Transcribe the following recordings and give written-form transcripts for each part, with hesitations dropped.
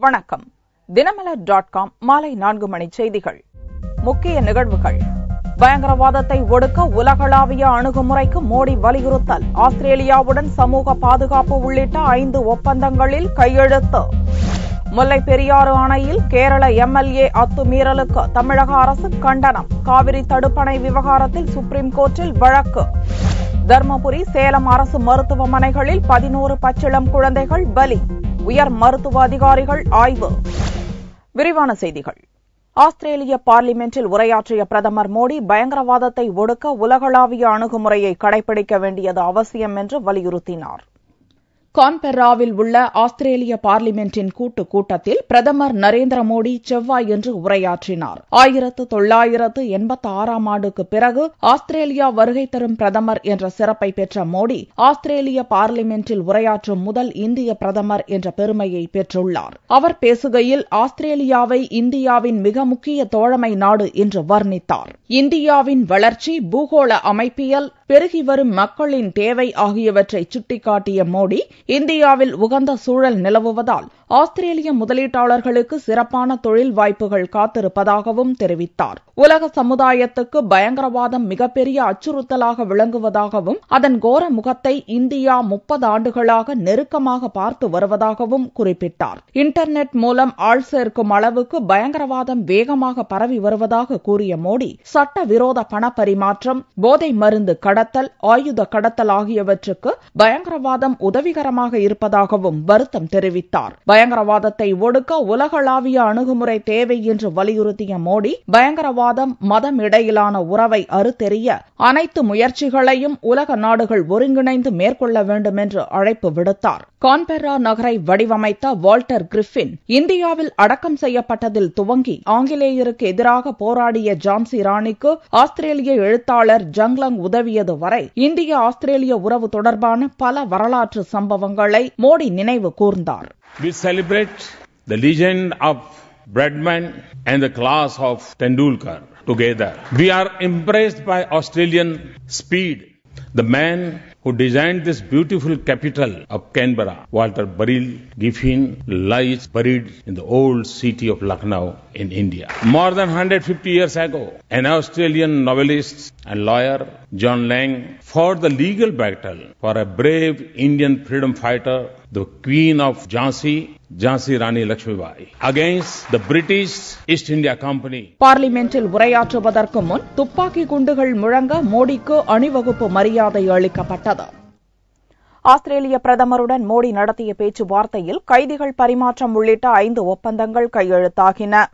வணக்கம். தினமலர்.com மாலை 4 மணி செய்திகள். முக்கிய நிகழ்வுகள். பயங்கரவாதத்தை ஒடுக்க உலகளாவிய அணுகுமுறைக்கு மோடி வலியுறுத்தல். ஆஸ்திரேலியாவுடன் சமூக பாதுகாப்பு உள்ளிட்ட 5 ஒப்பந்தங்களில் கையெழுத்து. முல்லை பெரியாறு அணையில் கேரள எம்எல்ஏ அத்துமீறலுக்கு தமிழக அரசு கண்டனம். காவிரி தடுப்பணை விவகாரத்தில் சுப்ரீம் கோர்ட்டில் வழக்கு. தர்மபுரி, சேலம் அரசு மருத்துவமனைகளில் 11 பச்சிளம் குழந்தைகள் பலி. உயர் மருத்துவ அதிகாரிகள் ஆய்வு. விரிவான செய்திகள். ஆஸ்திரேலிய பார்லிமென்டில் உரையாற்றிய பிரதமர் மோடி பயங்கரவாதத்தை ஒடுக்க உலகளாவிய அணுகுமுறையை கடைபிடிக்க வேண்டியது அவசியம் என்று வலியுறுத்தினார். கான்பெர்ராவில் உள்ள ஆஸ்திரேலிய பார்லிமென்டின் கூட்டத்தில் பிரதமர் நரேந்திர மோடி செவ்வாயன்று உரையாற்றினார். 1986ஆம் ஆண்டுக்கு பிறகு ஆஸ்திரேலியா வருகை தரும் பிரதமர் என்ற சிறப்பை பெற்ற மோடி ஆஸ்திரேலிய பார்லிமென்டில் உரையாற்றும் முதல் இந்திய பிரதமர் என்ற பெருமையை பெற்றுள்ளார். அவர் பேசுகையில் ஆஸ்திரேலியாவை இந்தியாவின் மிக முக்கிய தோழமை நாடு என்று வர்ணித்தார். இந்தியாவின் வளர்ச்சி, பூகோள அமைப்பியல், பெருகி வரும் மக்களின் தேவை ஆகியவற்றை சுட்டிக்காட்டிய மோடி, இந்தியாவில் உகந்த சூழல் நிலவுவதால் ஆஸ்திரேலிய முதலீட்டாளர்களுக்கு சிறப்பான தொழில் வாய்ப்புகள் காத்திருப்பதாகவும் தெரிவித்தார். உலக சமுதாயத்துக்கு பயங்கரவாதம் மிகப்பெரிய அச்சுறுத்தலாக விளங்குவதாகவும் அதன் கோர முகத்தை இந்தியா 30 ஆண்டுகளாக நெருக்கமாக பார்த்து வருவதாகவும் குறிப்பிட்டார். இன்டர்நெட் மூலம் ஆள் சேர்க்கும் அளவுக்கு பயங்கரவாதம் வேகமாக பரவி வருவதாக கூறிய மோடி, சட்டவிரோத பணப்பரிமாற்றம், போதை மருந்து கடத்தல், ஆயுத கடத்தல் ஆகியவற்றுக்கு பயங்கரவாதம் உதவிகரமாக இருப்பதாகவும் வருத்தம் தெரிவித்தார். பயங்கரவாதத்தை ஒடுக்க உலகளாவிய அணுகுமுறை தேவை என்று வலியுறுத்திய மோடி, பயங்கரவாதம், மதம் இடையிலான உறவை அறுத்தெறிய அனைத்து முயற்சிகளையும் உலக நாடுகள் ஒருங்கிணைந்து மேற்கொள்ள வேண்டும் என்று அழைப்பு விடுத்தார். கான்பெர்ரா நகரை வடிவமைத்த வால்டர் கிரிஃபின் இந்தியாவில் அடக்கம் செய்யப்பட்டதில் துவங்கி ஆங்கிலேயருக்கு எதிராக போராடிய ஜான்சி ராணிக்கு ஆஸ்திரேலிய எழுத்தாளர் ஜங்லங் உதவியது வரை இந்திய ஆஸ்திரேலிய உறவு தொடர்பான பல வரலாற்று சம்பவங்களை மோடி நினைவு கூர்ந்தார். We celebrate the legend of Bradman and the class of Tendulkar together. We are impressed by Australian speed. The man who designed this beautiful capital of Canberra, Walter Burrell Giffin, lies buried in the old city of Lucknow in India. More than 150 years ago, an Australian novelist and lawyer, John Lang, fought the legal battle for a brave Indian freedom fighter, the Queen of Jhansi Rani Lakshmibai, against the British East India Company. பார்லிமென்டில் உரையாற்றுவதற்கு முன் துப்பாக்கி குண்டுகள் முழங்க மோடிக்கு அணிவகுப்பு மரியாதை அளிக்கப்பட்டது. ஆஸ்திரேலிய பிரதமருடன் மோடி நடத்திய பேச்சுவார்த்தையில் கைதிகள் பரிமாற்றம் உள்ளிட்ட 5 ஒப்பந்தங்கள் கையெழுத்தாகின.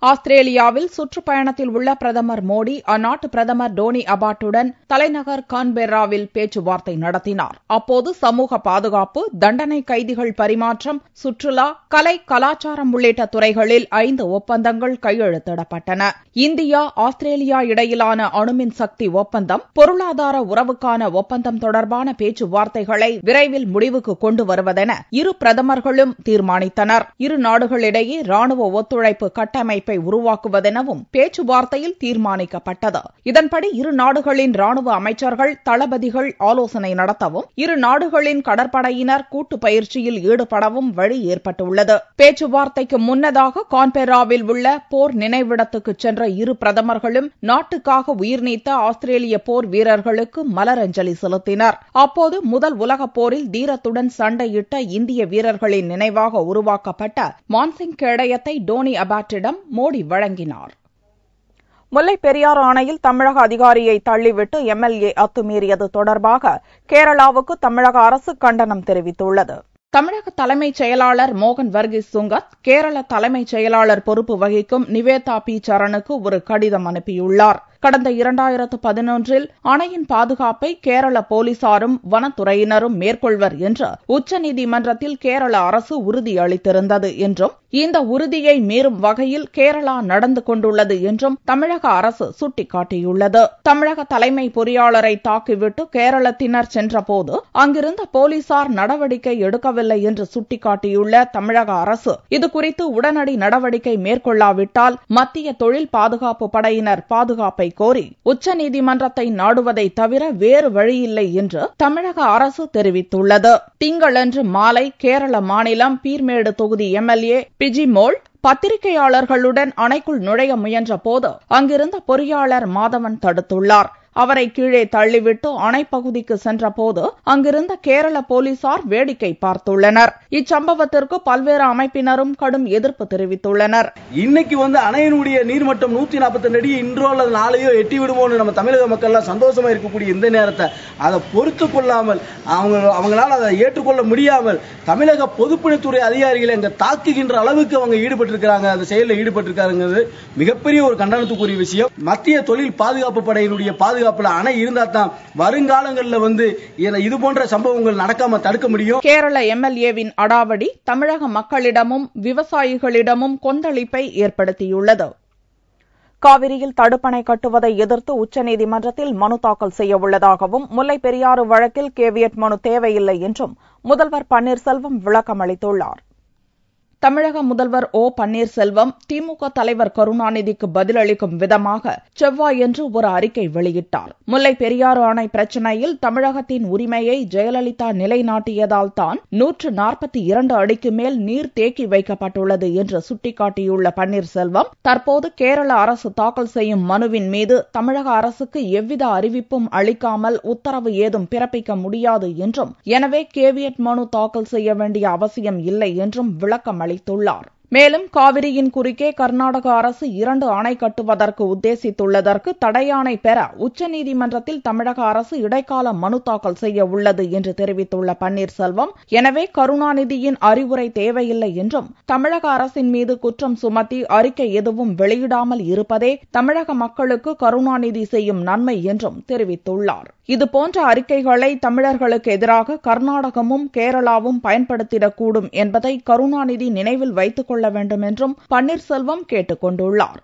ஆஸ்திரேலியாவில் சுற்றுப்பயணத்தில் உள்ள பிரதமர் மோடி அந்நாட்டு பிரதமர் டோனி அபாட்டுடன் தலைநகர் கான்பெர்ராவில் பேச்சுவார்த்தை நடத்தினார். அப்போது சமூக பாதுகாப்பு, தண்டனை கைதிகள் பரிமாற்றம், சுற்றுலா, கலை, கலாச்சாரம் உள்ளிட்ட துறைகளில் 5 ஒப்பந்தங்கள் கையெழுத்திடப்பட்டன. இந்தியா ஆஸ்திரேலியா இடையிலான அணுமின் சக்தி ஒப்பந்தம், பொருளாதார உறவுக்கான ஒப்பந்தம் தொடர்பான பேச்சுவார்த்தைகளை விரைவில் முடிவுக்கு கொண்டு வருவதென இரு பிரதமர்களும் தீர்மானித்தனர். இரு நாடுகளிடையே ராணுவ ஒத்துழைப்பு கட்டமைப்பை உருவாக்குவதெனவும் பேச்சுவார்த்தையில் தீர்மானிக்கப்பட்டது. இதன்படி இரு நாடுகளின் ராணுவ அமைச்சர்கள், தளபதிகள் ஆலோசனை நடத்தவும், இரு நாடுகளின் கடற்படையினர் கூட்டு பயிற்சியில் ஈடுபடவும் வழி ஏற்பட்டுள்ளது. பேச்சுவார்த்தைக்கு முன்னதாக கான்பெர்ராவில் உள்ள போர் நினைவிடத்துக்கு சென்ற இரு பிரதமர்களும் நாட்டுக்காக உயிர் நீத்த ஆஸ்திரேலிய போர் வீரர்களுக்கு மலரஞ்சலி செலுத்தினர். அப்போது முதல் உலகப் போரில் தீரத்துடன் சண்டையிட்ட இந்திய வீரர்களின் நினைவாக உருவாக்கப்பட்ட மான்சிங் கேடயத்தை டோனி அபாட்டிடம் மோடி வழங்கினார். முல்லை பெரியாறு அணையில் தமிழக அதிகாரியை தள்ளிவிட்டு எம்எல்ஏ அத்துமீறியது தொடர்பாக கேரளாவுக்கு தமிழக அரசு கண்டனம் தெரிவித்துள்ளது. தமிழக தலைமைச் செயலாளர் மோகன் வர்கீஸ் சுங்கத் கேரள தலைமைச் செயலாளர் பொறுப்பு வகிக்கும் நிவேதா பி சரணுக்கு ஒரு கடிதம் அனுப்பியுள்ளார். கடந்த 2011இல் அணையின் பாதுகாப்பை கேரள போலீசாரும் வனத்துறையினரும் மேற்கொள்வர் என்று உச்சநீதிமன்றத்தில் கேரள அரசு உறுதியளித்திருந்தது என்றும், இந்த உறுதியை மீறும் வகையில் கேரளா நடந்து கொண்டுள்ளது என்றும் தமிழக அரசு சுட்டிக்காட்டியுள்ளது. தமிழக தலைமை பொறியாளரை தாக்கிவிட்டு கேரளத்தினர் சென்றபோது அங்கிருந்த போலீசார் நடவடிக்கை எடுக்கவில்லை என்று சுட்டிக்காட்டியுள்ள தமிழக அரசு இதுகுறித்து உடனடி நடவடிக்கை மேற்கொள்ளாவிட்டால் மத்திய தொழில் பாதுகாப்பு படையினர் பாதுகாப்பை கோரி உச்சநீதிமன்றத்தை நாடுவதை தவிர வேறு வழியில்லை என்று தமிழக அரசு தெரிவித்துள்ளது. திங்களன்று மாலை கேரள மாநிலம் பீர்மேடு தொகுதி எம்எல்ஏ பிஜிமோள் பத்திரிகையாளர்களுடன் அணைக்குள் நுழைய முயன்ற போது அங்கிருந்த பொறியாளர் மாதவன் தடுத்துள்ளார். அவரை கீழே தள்ளிவிட்டு அணைப்பகுதிக்கு சென்றபோது அங்கிருந்த கேரள போலீசார் வேடிக்கை பார்த்துள்ளனர். இச்சம்பவத்திற்கு பல்வேறு அமைப்பினரும் கடும் எதிர்ப்பு தெரிவித்துள்ளனர். இன்னைக்கு அணையினுடைய நீர்மட்டம் 142 அடி இன்றோ அல்லது நாளையோ எட்டி விடுவோம் நம்ம தமிழக மக்கள் எல்லாம் சந்தோஷமா இருக்கக்கூடிய இந்த நேரத்தை அதை பொறுத்து கொள்ளாமல் அவங்களால அதை ஏற்றுக்கொள்ள முடியாமல் தமிழக பொதுப்பணித்துறை அதிகாரிகளை அங்க தாக்குகின்ற அளவுக்கு அவங்க ஈடுபட்டிருக்கிறாங்க. அந்த செயலில் ஈடுபட்டிருக்காங்கிறது மிகப்பெரிய ஒரு கண்டனத்துக்குரிய விஷயம். மத்திய தொழில் பாதுகாப்பு படையினுடைய பாதுகாப்புல அணை இருந்தா தான் வருங்காலங்களில் இது போன்ற சம்பவங்கள் நடக்காம தடுக்க முடியும். கேரள எம்எல்ஏவின் அடாவடி தமிழக மக்களிடமும் விவசாயிகளிடமும் கொந்தளிப்பை ஏற்படுத்தியுள்ளது. காவிரியில் தடுப்பணை கட்டுவதை எதிர்த்து உச்சநீதிமன்றத்தில் மனு தாக்கல் செய்ய உள்ளதாகவும் முல்லை பெரியாறு வழக்கில் கேவியட் மனு தேவையில்லை என்றும் முதல்வர் பன்னீர்செல்வம் விளக்கம் அளித்துள்ளார். தமிழக முதல்வர் ஓ பன்னீர்செல்வம் திமுக தலைவர் கருணாநிதிக்கு பதிலளிக்கும் விதமாக செவ்வாயன்று ஒரு அறிக்கை வெளியிட்டார். முல்லை பெரியாறு அணை பிரச்சினையில் தமிழகத்தின் உரிமையை ஜெயலலிதா நிலைநாட்டியதால் தான் 142 அடிக்கு மேல் நீர் தேக்கி வைக்கப்பட்டுள்ளது என்று சுட்டிக்காட்டியுள்ள பன்னீர்செல்வம், தற்போது கேரள அரசு தாக்கல் செய்யும் மனுவின் மீது தமிழக அரசுக்கு எவ்வித அறிவிப்பும் அளிக்காமல் உத்தரவு ஏதும் பிறப்பிக்க முடியாது என்றும், எனவே கேவியட் மனு தாக்கல் செய்ய வேண்டிய அவசியம் இல்லை என்றும் விளக்கம் அளித்தார். மேலும் காவிரியின் குறுக்கே கர்நாடக அரசு 2 அணை கட்டுவதற்கு உத்தேசித்துள்ளதற்கு தடையாணை பெற உச்சநீதிமன்றத்தில் தமிழக அரசு இடைக்கால மனு தாக்கல் செய்ய உள்ளது என்று தெரிவித்துள்ள பன்னீர்செல்வம், எனவே கருணாநிதியின் அறிவுரை தேவையில்லை என்றும், தமிழக அரசின் மீது குற்றம் சுமத்தி அறிக்கை எதுவும் வெளியிடாமல் இருப்பதே தமிழக மக்களுக்கு கருணாநிதி செய்யும் நன்மை என்றும் தெரிவித்துள்ளார். இதுபோன்ற அறிக்கைகளை தமிழர்களுக்கு எதிராக கர்நாடகமும் கேரளாவும் பயன்படுத்திடக்கூடும் என்பதை கருணாநிதி நினைவில் வைத்துக் கொள்ள வேண்டும் என்றும் பன்னீர்செல்வம் கேட்டுக் கொண்டுள்ளார்.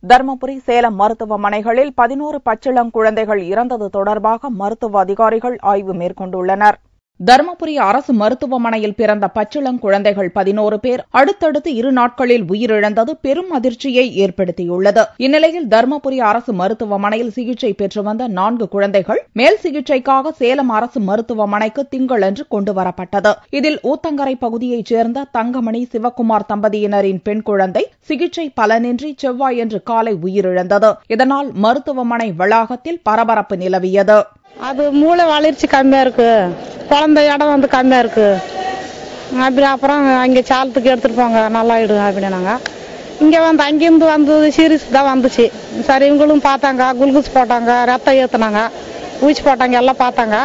தருமபுரி, சேலம் மருத்துவமனைகளில் 11 பச்சிளங்குழந்தைகள் இறந்தது தொடர்பாக மருத்துவ அதிகாரிகள் ஆய்வு மேற்கொண்டுள்ளனர். தருமபுரி அரசு மருத்துவமனையில் பிறந்த பச்சிளங்குழந்தைகள் 11 பேர் அடுத்தடுத்து 2 நாட்களில் உயிரிழந்தது பெரும் அதிர்ச்சியை ஏற்படுத்தியுள்ளது. இந்நிலையில் தருமபுரி அரசு மருத்துவமனையில் சிகிச்சை பெற்று வந்த 4 குழந்தைகள் மேல் சிகிச்சைக்காக சேலம் அரசு மருத்துவமனைக்கு திங்களன்று கொண்டுவரப்பட்டது. இதில் ஊத்தங்கரை பகுதியைச் சேர்ந்த தங்கமணி, சிவக்குமார் தம்பதியினரின் பெண் குழந்தை சிகிச்சை பலனின்றி செவ்வாயன்று காலை உயிரிழந்தது. இதனால் மருத்துவமனை வளாகத்தில் பரபரப்பு நிலவியது. அது மூளை வளர்ச்சி கம்மியா இருக்கு, குழந்தை இடம் கம்மியா இருக்கு, அப்படி அப்புறம் அங்கே சாலத்துக்கு எடுத்துட்டு போங்க நல்லாயிடும் அப்படின்னாங்க. இங்கே அங்கிருந்து வந்தது சீரியஸ் தான் வந்துச்சு. சரி, இவங்களும் பார்த்தாங்க, குளுக்கோஸ் போட்டாங்க, ரத்தம் ஏற்றுனாங்க, ஊசி போட்டாங்க, எல்லாம் பார்த்தாங்க.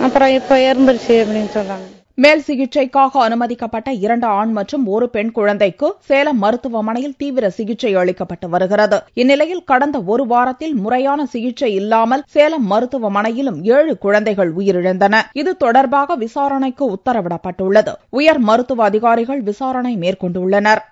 அப்புறம் இப்போ இருந்துருச்சு அப்படின்னு சொல்றாங்க. மேல் சிகிச்சைக்காக அனுமதிக்கப்பட்ட 2 ஆண் மற்றும் 1 பெண் குழந்தைக்கு சேலம் மருத்துவமனையில் தீவிர சிகிச்சை அளிக்கப்பட்டு வருகிறது. இந்நிலையில் கடந்த 1 வாரத்தில் முறையான சிகிச்சை இல்லாமல் சேலம் மருத்துவமனையிலும் 7 குழந்தைகள் உயிரிழந்தன. இது தொடர்பாக விசாரணைக்கு உத்தரவிடப்பட்டுள்ளது. உயர் மருத்துவ அதிகாரிகள் விசாரணை மேற்கொண்டுள்ளனர்.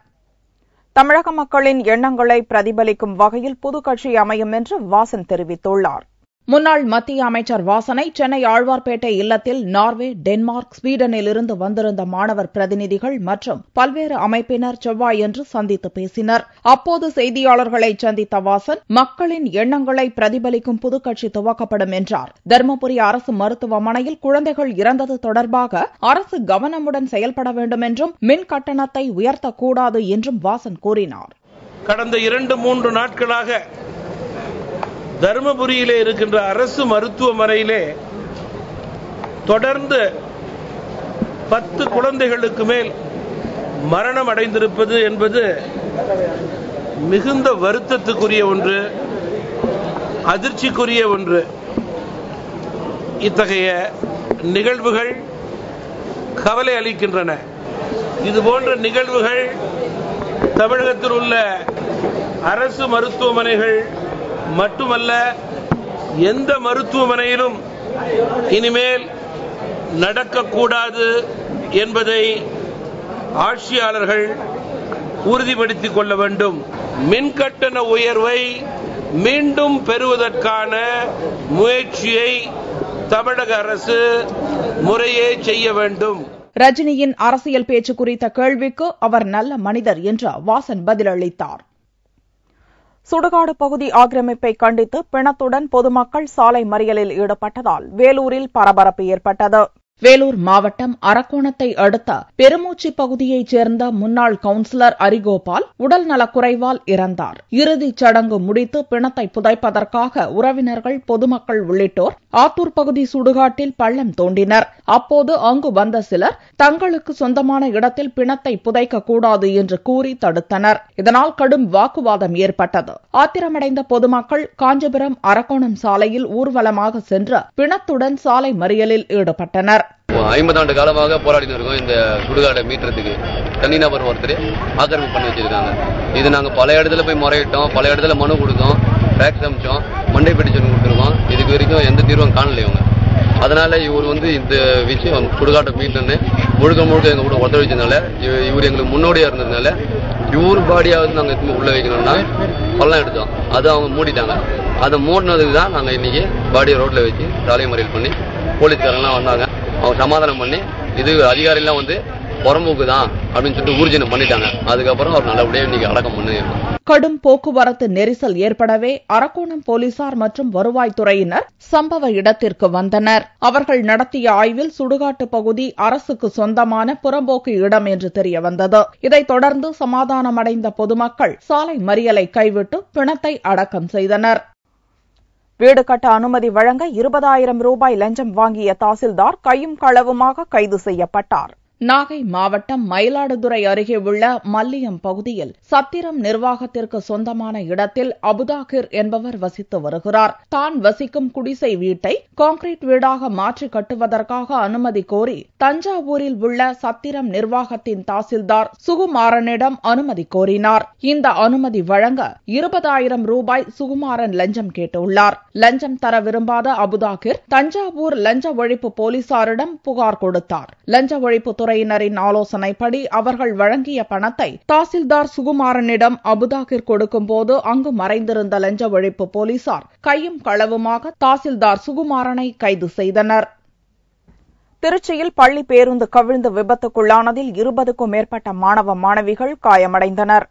தமிழக மக்களின் எண்ணங்களை பிரதிபலிக்கும் வகையில் புது கட்சி அமையும் என்று வாசன் தெரிவித்துள்ளார். முன்னாள் மத்திய அமைச்சர் வாசனை சென்னை ஆழ்வார்பேட்டை இல்லத்தில் நார்வே, டென்மார்க், ஸ்வீடனிலிருந்து வந்திருந்த மாணவர் பிரதிநிதிகள் மற்றும் பல்வேறு அமைப்பினர் செவ்வாயன்று சந்தித்து பேசினர். அப்போது செய்தியாளர்களை சந்தித்த வாசன், மக்களின் எண்ணங்களை பிரதிபலிக்கும் புதுக்கட்சி துவக்கப்படும் என்றார். தருமபுரி அரசு மருத்துவமனையில் குழந்தைகள் இறந்தது தொடர்பாக அரசு கவனமுடன் செயல்பட வேண்டும் என்றும், மின் கட்டணத்தை உயர்த்தக்கூடாது என்றும் வாசன் கூறினார். கடந்த 2-3 நாட்களாக தருமபுரியிலே இருக்கின்ற அரசு மருத்துவமனையிலே தொடர்ந்து 10 குழந்தைகளுக்கு மேல் மரணம் அடைந்திருப்பது என்பது மிகுந்த வருத்தத்துக்குரிய ஒன்று, அதிர்ச்சிக்குரிய ஒன்று. இத்தகைய நிகழ்வுகள் கவலை அளிக்கின்றன. இதுபோன்ற நிகழ்வுகள் தமிழகத்தில் உள்ள அரசு மருத்துவமனைகள் மட்டுமல்ல, எந்த மருத்துவமனையிலும் இனிமேல் நடக்கக்கூடாது என்பதை ஆட்சியாளர்கள் உறுதிப்படுத்திக் கொள்ள வேண்டும். மின்கட்டண உயர்வை மீண்டும் பெறுவதற்கான முயற்சியை தமிழக அரசு முறையே செய்ய வேண்டும். ரஜினியின் அரசியல் பேச்சு குறித்த கேள்விக்கு அவர் நல்ல மனிதர் என்று வாசன் பதிலளித்தார். சுடுகாடு பகுதி ஆக்கிரமிப்பை கண்டித்து பிணத்துடன் பொதுமக்கள் சாலை மறியலில் ஈடுபட்டதால் வேலூரில் பரபரப்பு ஏற்பட்டது. வேலூர் மாவட்டம் அரக்கோணத்தை அடுத்த பெருமூச்சி பகுதியைச் சேர்ந்த முன்னாள் கவுன்சிலர் அரிகோபால் உடல் நலக்குறைவால் இறந்தார். இறுதிச் சடங்கு முடித்து பிணத்தை புதைப்பதற்காக உறவினர்கள், பொதுமக்கள் உள்ளிட்டோர் ஆத்தூர் பகுதி சுடுகாட்டில் பள்ளம் தோண்டினர். அப்போது அங்கு வந்த சிலர் தங்களுக்கு சொந்தமான இடத்தில் பிணத்தை புதைக்கக்கூடாது என்று கூறி தடுத்தனர். இதனால் கடும் வாக்குவாதம் ஏற்பட்டது. ஆத்திரமடைந்த பொதுமக்கள் காஞ்சிபுரம் அரக்கோணம் சாலையில் ஊர்வலமாக சென்று பிணத்துடன் சாலை மறியலில் ஈடுபட்டனர். 50 ஆண்டு காலமாக போராடிட்டு இருக்கோம். இந்த சுடுகாடை மீட்டுறதுக்கு தனிநபர் ஒருத்தர் ஆக்கிரமிப்பு பண்ணி வச்சிருக்காங்க. இது நாங்கள் பல இடத்துல போய் முறையிட்டோம், பல இடத்துல மனு கொடுத்தோம், டேக்ஸ் அமைச்சோம், மண்டை பெட்டிஷன் கொடுத்துருக்கோம். இதுக்கு வரைக்கும் எந்த தீர்வும் காணல இவங்க. அதனால இவர் இந்த விஷயம் சுடுகாட்டை மீட்டுன்னு முழுக்க எங்க கூட ஒத்துழைச்சதுனால, இவர் எங்களுக்கு முன்னோடியா இருந்ததுனால இவர் பாடியாவது நாங்கள் எதுவுமே உள்ள வைக்கணும்னா பள்ளம் எடுத்தோம். அதை அவங்க மூடிட்டாங்க. அதை மூடினதுக்கு தான் நாங்கள் இன்னைக்கு பாடியை ரோட்ல வச்சு சாலை மறியல் பண்ணி போலீஸ்காரங்களாம் வந்தாங்க. அவங்க சமாதானம் பண்ணி இது அதிகாரிலாம் புறம்போக்கு தான் அப்படின்னு சொல்லிட்டு ஊர்ஜினம் பண்ணிட்டாங்க. அதுக்கப்புறம் அவர் நல்லபடியாக இன்னைக்கு அடக்கம் பண்ணிருக்கோம். கடும் போக்குவரத்து நெரிசல் ஏற்படவே அரக்கோணம் போலீசார் மற்றும் வருவாய்த்துறையினர் சம்பவ இடத்திற்கு வந்தனர். அவர்கள் நடத்திய ஆய்வில் சுடுகாட்டு பகுதி அரசுக்கு சொந்தமான புறம்போக்கு இடம் என்று தெரியவந்தது. இதைத் தொடர்ந்து சமாதானமடைந்த பொதுமக்கள் சாலை மறியலை கைவிட்டு பிணத்தை அடக்கம் செய்தனர். வீடு கட்ட அனுமதி வழங்க 20,000 ரூபாய் லஞ்சம் வாங்கிய தாசில்தார் கையும் களவுமாக கைது செய்யப்பட்டார். நாகை மாவட்டம் மயிலாடுதுறை அருகே உள்ள மல்லியம் பகுதியில் சத்திரம் நிர்வாகத்திற்கு சொந்தமான இடத்தில் அபுதாகிர் என்பவர் வசித்து வருகிறார். தான் வசிக்கும் குடிசை வீட்டை கான்கிரீட் வீடாக மாற்றி கட்டுவதற்காக அனுமதி கோரி தஞ்சாவூரில் உள்ள சத்திரம் நிர்வாகத்தின் தாசில்தார் சுகுமாரனிடம் அனுமதி கோரினார். இந்த அனுமதி வழங்க 20,000 ரூபாய் சுகுமாரன் லஞ்சம் கேட்டுள்ளார். லஞ்சம் தர விரும்பாத அபுதாகிர் தஞ்சாவூர் லஞ்ச ஒழிப்பு போலீசாரிடம் புகார் கொடுத்தார். லஞ்ச ஒழிப்பு துறையினரின் ஆலோசனைப்படி அவர்கள் வழங்கிய பணத்தை தாசில்தார் சுகுமாரனிடம் அபுதாகிர் கொடுக்கும்போது அங்கு மறைந்திருந்த லஞ்ச ஒழிப்பு போலீசார் கையும் களவுமாக தாசில்தார் சுகுமாரனை கைது செய்தனர். திருச்சியில் பள்ளி பேருந்து கவிழ்ந்து விபத்துக்குள்ளானதில் 20க்கும் மேற்பட்ட மாணவ மாணவிகள் காயமடைந்தனர்.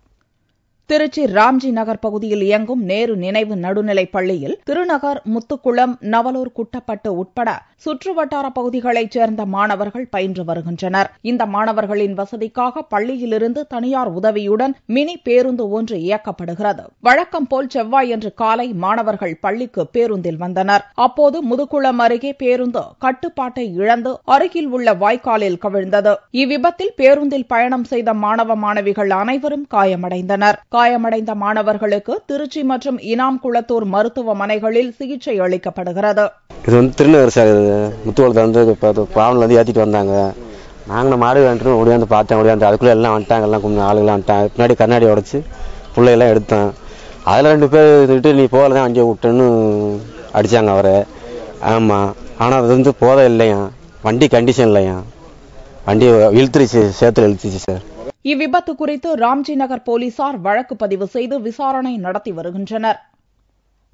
திருச்சி ராம்ஜி நகர் பகுதியில் இயங்கும் நேரு நினைவு நடுநிலைப் பள்ளியில் திருநகர், முத்துக்குளம், நவலூர், குட்டப்பட்டு உட்பட சுற்றுவட்டார பகுதிகளைச் சேர்ந்த மாணவர்கள் பயின்று வருகின்றனர். இந்த மாணவர்களின் வசதிக்காக பள்ளியிலிருந்து தனியார் உதவியுடன் மினி பேருந்து ஒன்று இயக்கப்படுகிறது. வழக்கம் போல் செவ்வாயன்று காலை மாணவர்கள் பள்ளிக்கு பேருந்தில் வந்தனர். அப்போது முதுகுளம் அருகே பேருந்து கட்டுப்பாட்டை இழந்து அருகில் உள்ள வாய்க்காலில் கவிழ்ந்தது. இவ்விபத்தில் பேருந்தில் பயணம் செய்த மாணவ மாணவிகள் அனைவரும் காயமடைந்தனர். காயமடைந்த மாணவர்களுக்கு திருச்சி மற்றும் இனாம்குளத்தூர் மருத்துவமனைகளில் சிகிச்சை அளிக்கப்படுகிறது. இது திருநகர் சார், முத்துக்குளத்துல பாவனில் ஏற்றிட்டு வந்தாங்க. நாங்கள் மாடு வேண்டு ஓடியாந்து பார்த்தேன். ஓடியாந்து அதுக்குள்ளே எல்லாம் வந்துட்டாங்க. எல்லாம் கொஞ்சம் ஆளுகளாம் வந்துட்டாங்க. பின்னாடி கண்ணாடி உடச்சி பிள்ளையெல்லாம் எடுத்தேன். அதில் 2 பேர் விட்டு நீ போகல தான் அங்கே விட்டுன்னு அடித்தாங்க அவரை. ஆமாம், ஆனால் அது போதை இல்லையா, வண்டி கண்டிஷன் இல்லையா, வண்டி இழுத்துருச்சு, சேத்துல இழுத்துச்சு சார். இவ்விபத்து குறித்து ராம்ஜி நகர் போலீசார் வழக்கு பதிவு செய்து விசாரணை நடத்தி வருகின்றனர்.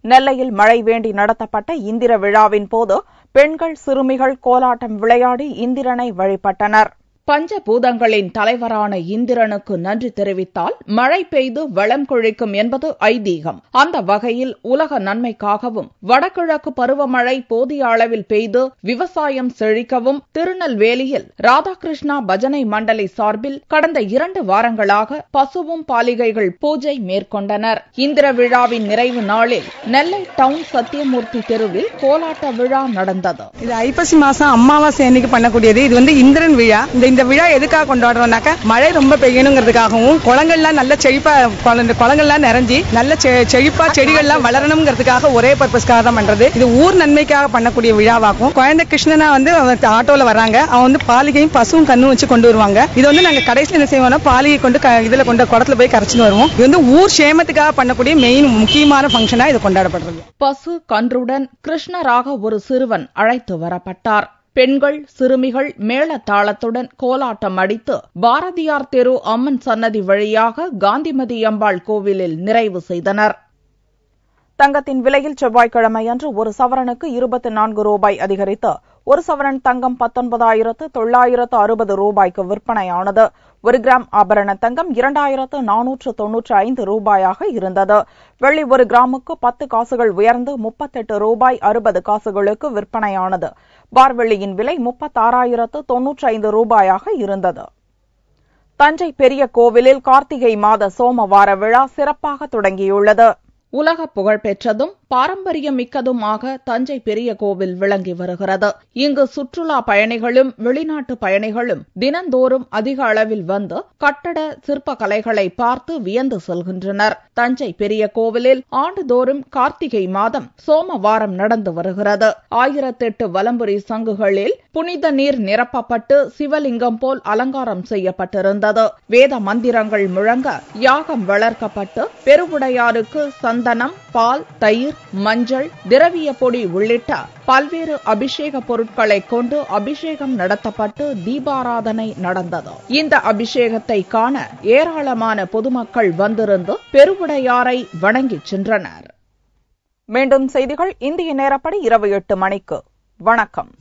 நெல்லையில் மழை வேண்டி நடத்தப்பட்ட இந்திர விழாவின் போது பெண்கள், சிறுமிகள் கோலாட்டம் விளையாடி இந்திரனை வழிபட்டனர். பஞ்சபூதங்களின் தலைவரான இந்திரனுக்கு நன்றி தெரிவித்தால் மழை பெய்து வளம் கொழிக்கும் என்பது ஐதீகம். அந்த வகையில் உலக நன்மைக்காகவும் வடகிழக்கு பருவமழை போதிய அளவில் பெய்து விவசாயம் செழிக்கவும் திருநெல்வேலியில் ராதாகிருஷ்ணா பஜனை மண்டலி சார்பில் கடந்த 2 வாரங்களாக பசுவும் பாலிகைகள் பூஜை மேற்கொண்டனர். இந்திர விழாவின் நிறைவு நாளில் நெல்லை டவுன் சத்தியமூர்த்தி தெருவில் கோலாட்ட விழா நடந்தது. இது ஐப்பசி மாசம் அமாவாசை அன்னைக்கு பண்ணக்கூடியது. இது இந்திரன் விழா. இந்த விழா எதுக்காக கொண்டாடுறோம்னாக்க மழை ரொம்ப பெய்யணுங்கிறதுக்காகவும் குளங்கள்லாம் நல்ல செழிப்பா குளங்கள்லாம் நிறைஞ்சி நல்ல செழிப்பா செடிகள்லாம் வளரணுங்கிறதுக்காக ஒரே பர்பஸ்க்காக தான் பண்றது. இது ஊர் நன்மைக்காக பண்ணக்கூடிய விழாவாகும். குழந்தை கிருஷ்ணனா ஆட்டோல வராங்க. அவன் பாலிகையும் பசுவும் கண்ணும் வச்சு கொண்டு வருவாங்க. இது நாங்க கடைசியில் என்ன செய்வோம்னா பாலிகை கொண்டு இதுல கொண்டு குடத்துல போய் கரைச்சிட்டு வருவோம். இது ஊர் சேமத்துக்காக பண்ணக்கூடிய மெயின் முக்கியமான பங்கனா இது கொண்டாடப்படுறது. பசு கன்றுடன் கிருஷ்ணராக ஒரு சிறுவன் அழைத்து வரப்பட்டார். பெண்கள், சிறுமிகள் மேள தாளத்துடன் கோலாட்டம் அடித்து பாரதியார் தெரு அம்மன் சன்னதி வழியாக காந்திமதி அம்பாள் கோவிலில் நிறைவு செய்தனர். தங்கத்தின் விலையில் செவ்வாய்க்கிழமையன்று ஒரு சவரனுக்கு 24 ரூபாய் அதிகரித்து ஒரு சவரன் தங்கம் 19,960 ரூபாய்க்கு விற்பனையானது. 1 கிராம் ஆபரண தங்கம் 2495 ரூபாயாக இருந்தது. வெள்ளி 1 கிராமுக்கு 10 காசுகள் உயர்ந்து 38 ரூபாய் 60 காசுகளுக்கு விற்பனையானது. பார் வெள்ளியின் விலை 36,095 ரூபாயாக இருந்தது. தஞ்சை பெரிய கோவிலில் கார்த்திகை மாத சோமவார விழா சிறப்பாக தொடங்கியுள்ளது. உலக புகழ்பெற்றதும் பாரம்பரியமிக்கதுமாக தஞ்சை பெரிய கோவில் விளங்கி வருகிறது. இங்கு சுற்றுலா பயணிகளும் வெளிநாட்டு பயணிகளும் தினந்தோறும் அதிக அளவில் வந்து கட்டட சிற்ப கலைகளை பார்த்து வியந்து செல்கின்றனர். தஞ்சை பெரிய கோவிலில் ஆண்டுதோறும் கார்த்திகை மாதம் சோமவாரம் நடந்து வருகிறது. 1008 வலம்புரி சங்குகளில் புனித நீர் நிரப்பப்பட்டு சிவலிங்கம் போல் அலங்காரம் செய்யப்பட்டிருந்தது. வேத மந்திரங்கள் முழங்க யாகம் வளர்க்கப்பட்டு பெருவுடையாருக்கு சந்தனம், பால், தயிர், மஞ்சள், திரவிய பொடி உள்ளிட்ட பல்வேறு அபிஷேக பொருட்களை கொண்டு அபிஷேகம் நடத்தப்பட்டு தீபாராதனை நடந்தது. இந்த அபிஷேகத்தை காண ஏராளமான பொதுமக்கள் வந்திருந்து பெருவுடையாரை வணங்கிச் சென்றனர். மீண்டும் செய்திகள் இந்திய நேரப்படி இரவு 8 மணிக்கு. வணக்கம்.